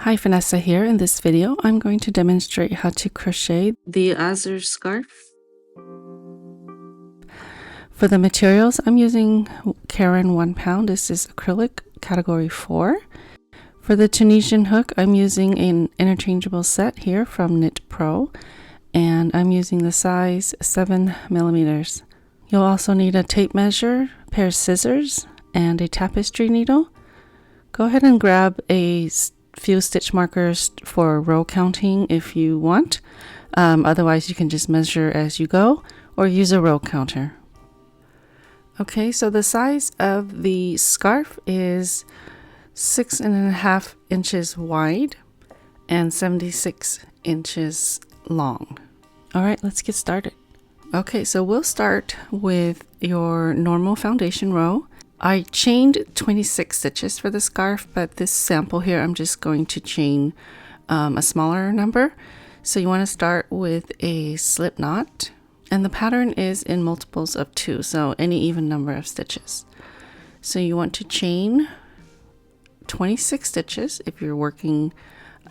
Hi, Phanessa here. In this video, I'm going to demonstrate how to crochet the Azure scarf. For the materials, I'm using Caron 1 pound. This is acrylic category 4. For the Tunisian hook, I'm using an interchangeable set here from Knit Pro, and I'm using the size 7 millimeters. You'll also need a tape measure, a pair of scissors, and a tapestry needle. Go ahead and grab a few stitch markers for row counting if you want. Otherwise, you can just measure as you go or use a row counter. Okay, so the size of the scarf is 6.5 inches wide and 76 inches long. All right, let's get started. Okay, so we'll start with your normal foundation row. I chained 26 stitches for the scarf, but this sample here, I'm just going to chain a smaller number. So you want to start with a slip knot, and the pattern is in multiples of 2, so any even number of stitches. So you want to chain 26 stitches if you're working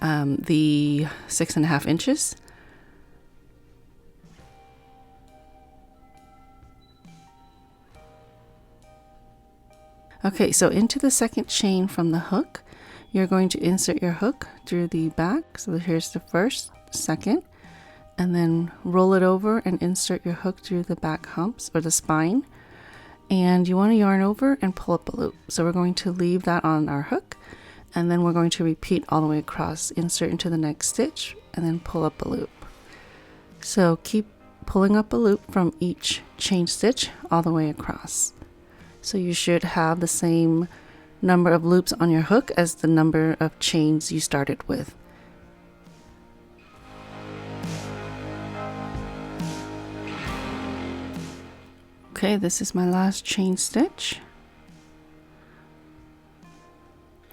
the 6.5 inches. Okay, so into the second chain from the hook, you're going to insert your hook through the back. So here's the first, second, and then roll it over and insert your hook through the back humps or the spine. And you want to yarn over and pull up a loop. So we're going to leave that on our hook, and then we're going to repeat all the way across, insert into the next stitch, and then pull up a loop. So keep pulling up a loop from each chain stitch all the way across. So you should have the same number of loops on your hook as the number of chains you started with. Okay, this is my last chain stitch.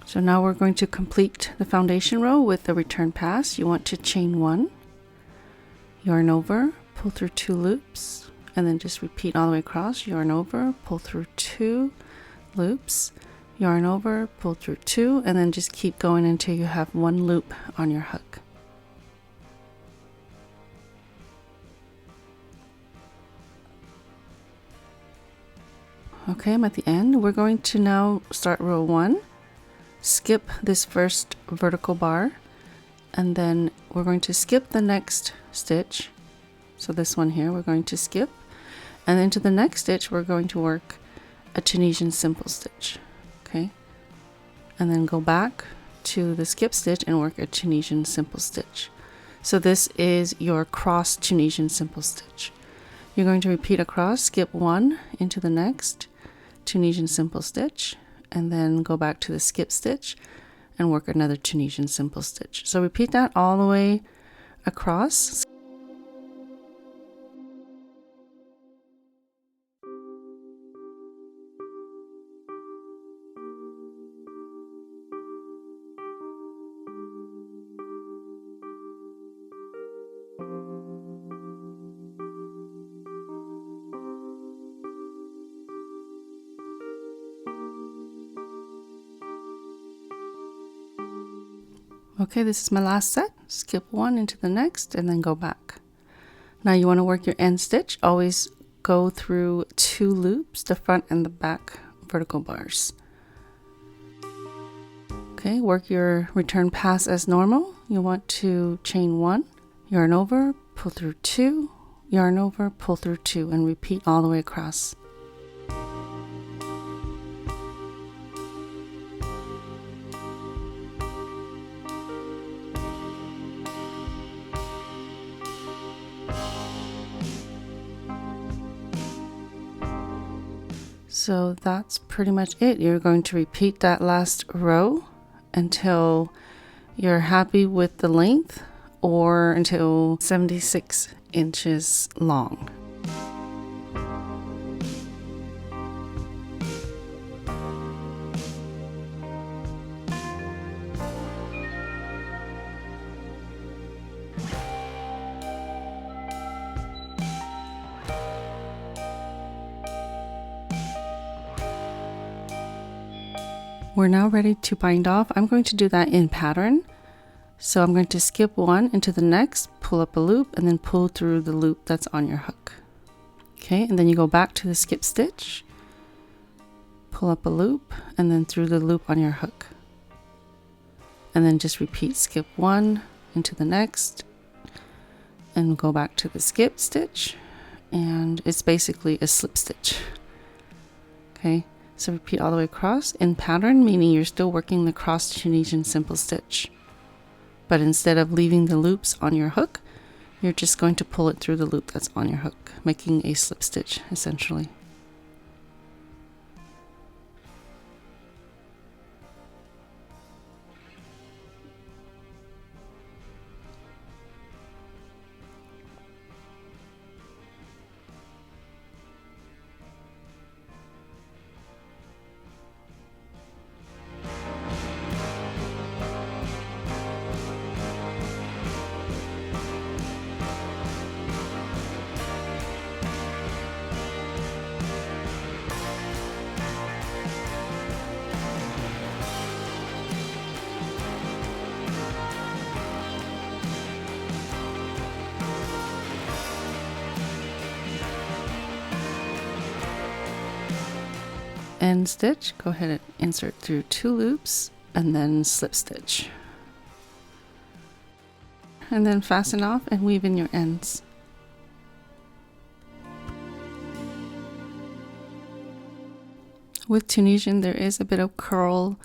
So now we're going to complete the foundation row with the return pass. You want to chain 1, yarn over, pull through 2 loops, and then just repeat all the way across. Yarn over, pull through 2 loops, yarn over, pull through 2, and then just keep going until you have 1 loop on your hook. Okay, I'm at the end. We're going to now start row 1, skip this first vertical bar, and then we're going to skip the next stitch. So this one here, we're going to skip. And then to the next stitch, we're going to work a Tunisian simple stitch, okay? And then go back to the skip stitch and work a Tunisian simple stitch. So this is your cross Tunisian simple stitch. You're going to repeat across, skip 1 into the next Tunisian simple stitch, and then go back to the skip stitch and work another Tunisian simple stitch. So repeat that all the way across. Okay, this is my last set. Skip 1 into the next and then go back. Now you want to work your end stitch. Always go through 2 loops, the front and the back vertical bars. Okay, work your return pass as normal. You want to chain 1, yarn over, pull through 2, yarn over, pull through 2, and repeat all the way across. So that's pretty much it. You're going to repeat that last row until you're happy with the length or until 76 inches long. We're now ready to bind off. I'm going to do that in pattern. So I'm going to skip one into the next, pull up a loop, and then pull through the loop that's on your hook. Okay, and then you go back to the skip stitch, pull up a loop, and then through the loop on your hook. And then just repeat, skip one into the next, and go back to the skip stitch, and it's basically a slip stitch. Okay, so repeat all the way across in pattern, meaning you're still working the cross Tunisian simple stitch. But instead of leaving the loops on your hook, you're just going to pull it through the loop that's on your hook, making a slip stitch essentially. End stitch, go ahead and insert through 2 loops and then slip stitch. And then fasten off and weave in your ends. With Tunisian, there is a bit of curl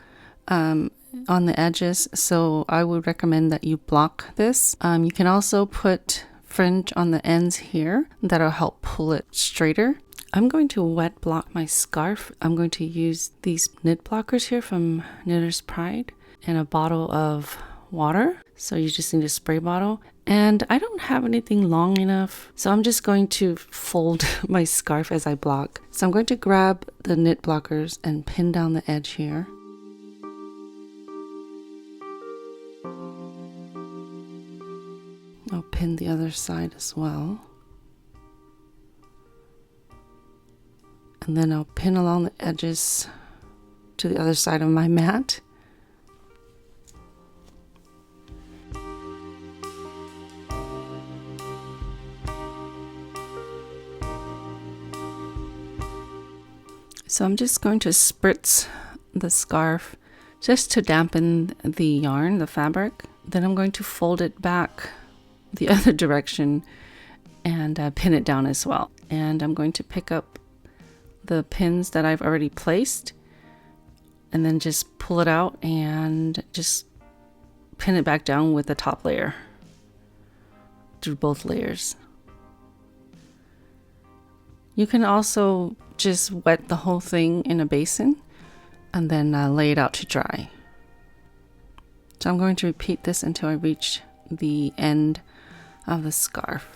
on the edges, so I would recommend that you block this. You can also put fringe on the ends here that'll help pull it straighter. I'm going to wet block my scarf. I'm going to use these knit blockers here from Knitter's Pride and a bottle of water. So you just need a spray bottle. And I don't have anything long enough, so I'm just going to fold my scarf as I block. So I'm going to grab the knit blockers and pin down the edge here. I'll pin the other side as well. And then I'll pin along the edges to the other side of my mat. So I'm just going to spritz the scarf just to dampen the yarn, the fabric. Then I'm going to fold it back the other direction and pin it down as well. And I'm going to pick up the pins that I've already placed and then just pull it out and just pin it back down with the top layer through both layers. You can also just wet the whole thing in a basin and then lay it out to dry. So I'm going to repeat this until I reach the end of the scarf,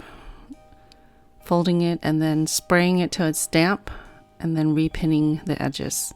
folding it and then spraying it till it's damp, and then repinning the edges.